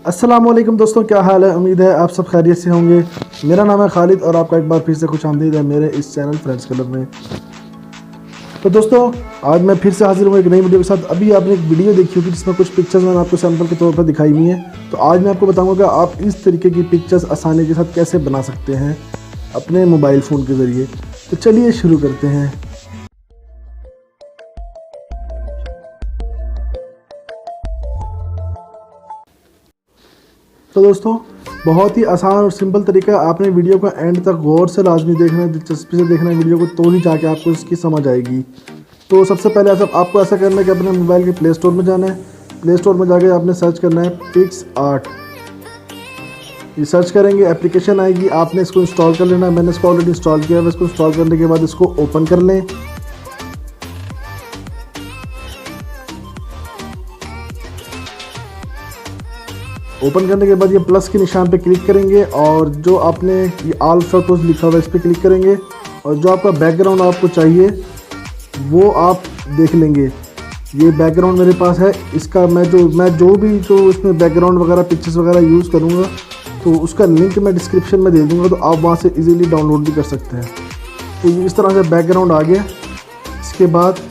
अस्सलाम-ओ-अलैकुम दोस्तों, क्या हाल है। उम्मीद है आप सब खैरियत से होंगे। मेरा नाम है खालिद और आपका एक बार फिर से खुश आमदीद है मेरे इस चैनल फ्रेंड्स क्लब में। तो दोस्तों, आज मैं फिर से हाजिर हूँ एक नई वीडियो के साथ। अभी आपने एक वीडियो देखी होगी जिसमें कुछ पिक्चर्स मैंने आपको सैंपल के तौर पर दिखाई हुई हैं। तो आज मैं आपको बताऊँगा कि आप इस तरीके की पिक्चर्स आसानी के साथ कैसे बना सकते हैं अपने मोबाइल फ़ोन के ज़रिए। तो चलिए शुरू करते हैं। तो दोस्तों, बहुत ही आसान और सिंपल तरीका है। आपने वीडियो को एंड तक गौर से लाजमी देखना है, दिलचस्पी से देखना है वीडियो को, तो ही जाके आपको इसकी समझ आएगी। तो सबसे पहले आपको ऐसा करना है कि अपने मोबाइल के प्ले स्टोर में जाना है। प्ले स्टोर में जाके आपने सर्च करना है पिक्सआर्ट। ये सर्च करेंगे, एप्लीकेशन आएगी, आपने इसको इंस्टॉल कर लेना है। मैंने इसको ऑलरेडी इंस्टॉल किया है। इसको इंस्टॉल करने के बाद इसको ओपन कर लें। ओपन करने के बाद ये प्लस के निशान पे क्लिक करेंगे और जो आपने ये ऑल फोटोज लिखा हुआ है इस पर क्लिक करेंगे और जो आपका बैकग्राउंड आपको चाहिए वो आप देख लेंगे। ये बैकग्राउंड मेरे पास है। इसका मैं जो भी इसमें बैकग्राउंड वगैरह पिक्चर्स वगैरह यूज़ करूँगा तो उसका लिंक मैं डिस्क्रिप्शन में दे दूँगा, तो आप वहाँ से इजीली डाउनलोड भी कर सकते हैं। तो ये इस तरह से बैकग्राउंड आ गया। इसके बाद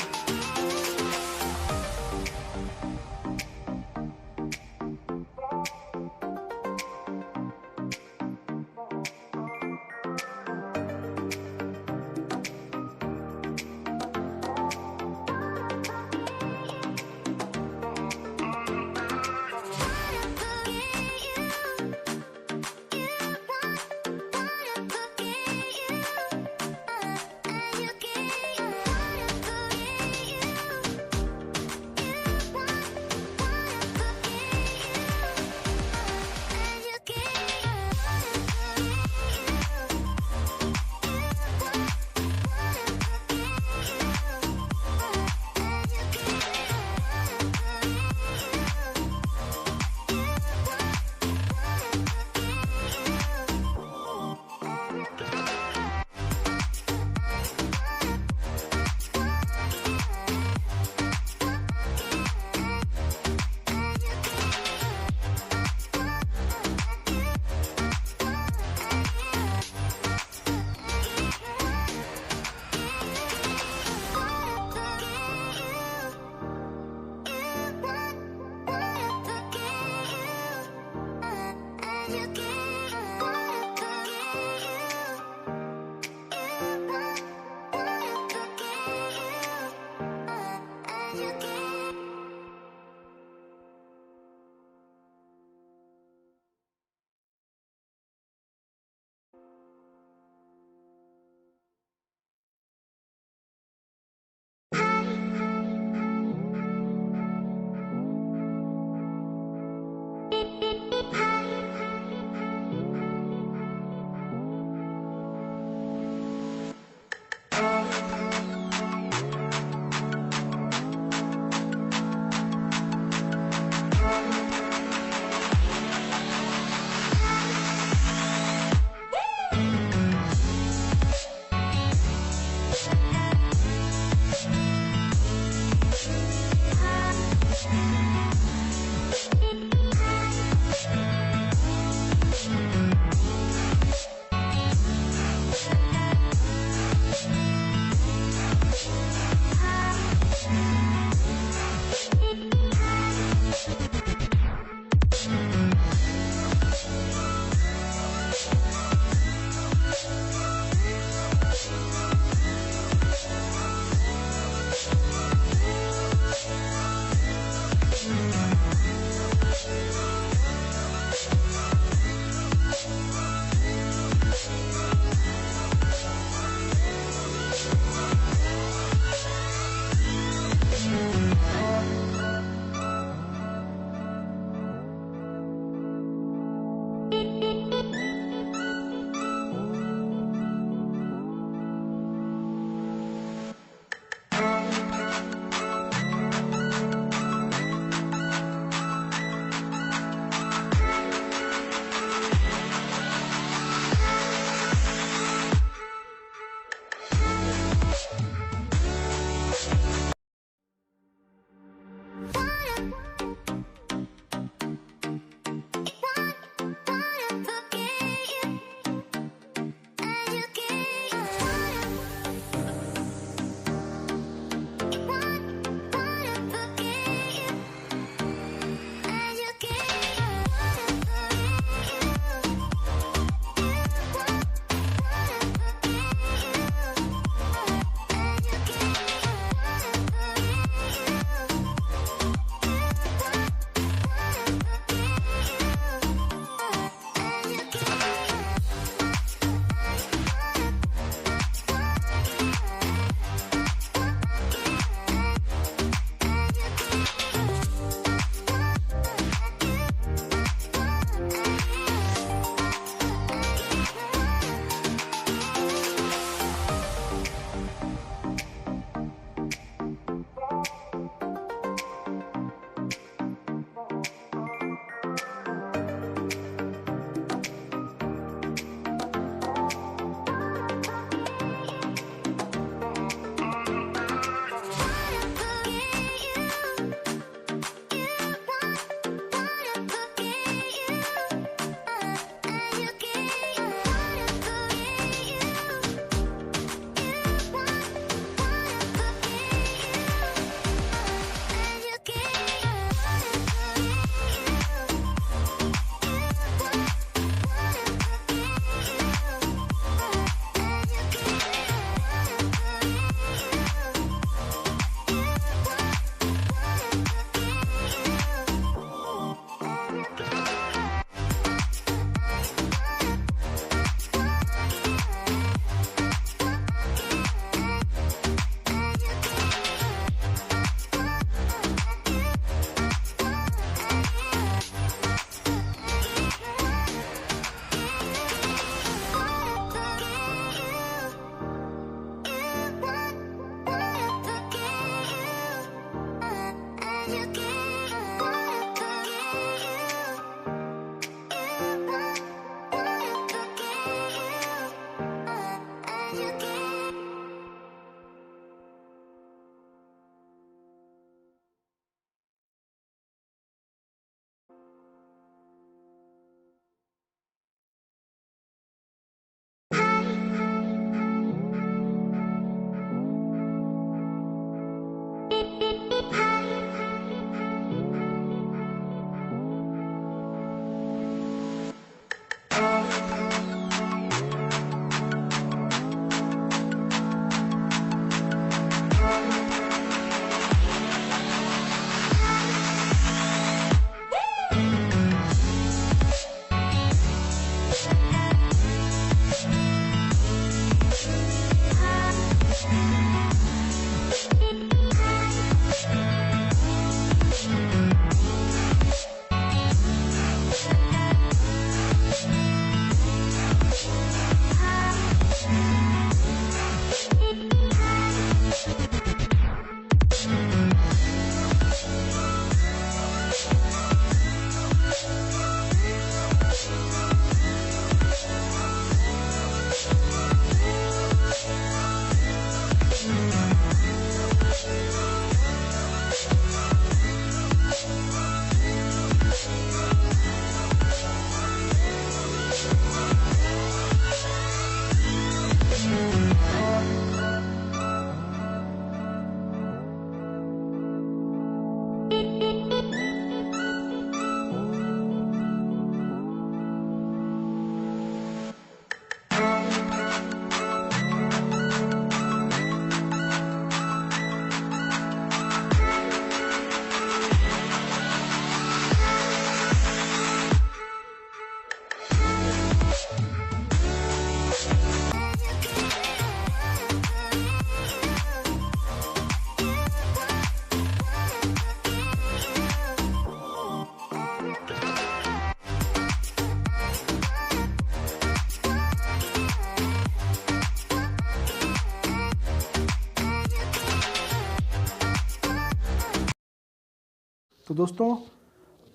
तो दोस्तों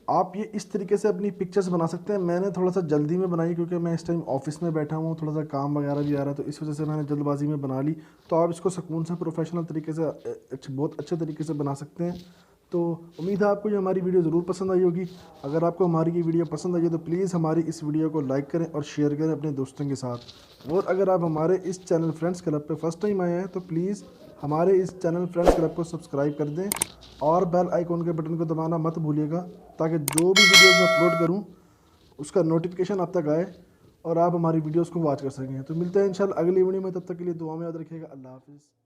आप ये इस तरीके से अपनी पिक्चर्स बना सकते हैं। मैंने थोड़ा सा जल्दी में बनाई क्योंकि मैं इस टाइम ऑफिस में बैठा हूँ, थोड़ा सा काम वगैरह भी आ रहा है, तो इस वजह से मैंने जल्दबाजी में बना ली। तो आप इसको सुकून से प्रोफेशनल तरीके से बहुत अच्छे तरीके से बना सकते हैं। तो उम्मीद है आपको ये हमारी वीडियो ज़रूर पसंद आई होगी। अगर आपको हमारी ये वीडियो पसंद आई है तो प्लीज़ हमारी इस वीडियो को लाइक करें और शेयर करें अपने दोस्तों के साथ। और अगर आप हमारे इस चैनल फ्रेंड्स क्लब पे फर्स्ट टाइम आए हैं तो प्लीज़ हमारे इस चैनल फ्रेंड्स क्लब को सब्सक्राइब कर दें और बेल आइकॉन के बटन को दबाना मत भूलिएगा, ताकि जो भी वीडियोज़ मैं अपलोड करूँ उसका नोटिफिकेशन आप तक आए और आप हमारी वीडियोज़ को वॉच कर सकें। तो मिलते हैं इंशाल्लाह अगली वीडियो में, तब तक के लिए दुआ में याद रखिएगा। अल्लाह हाफिज़।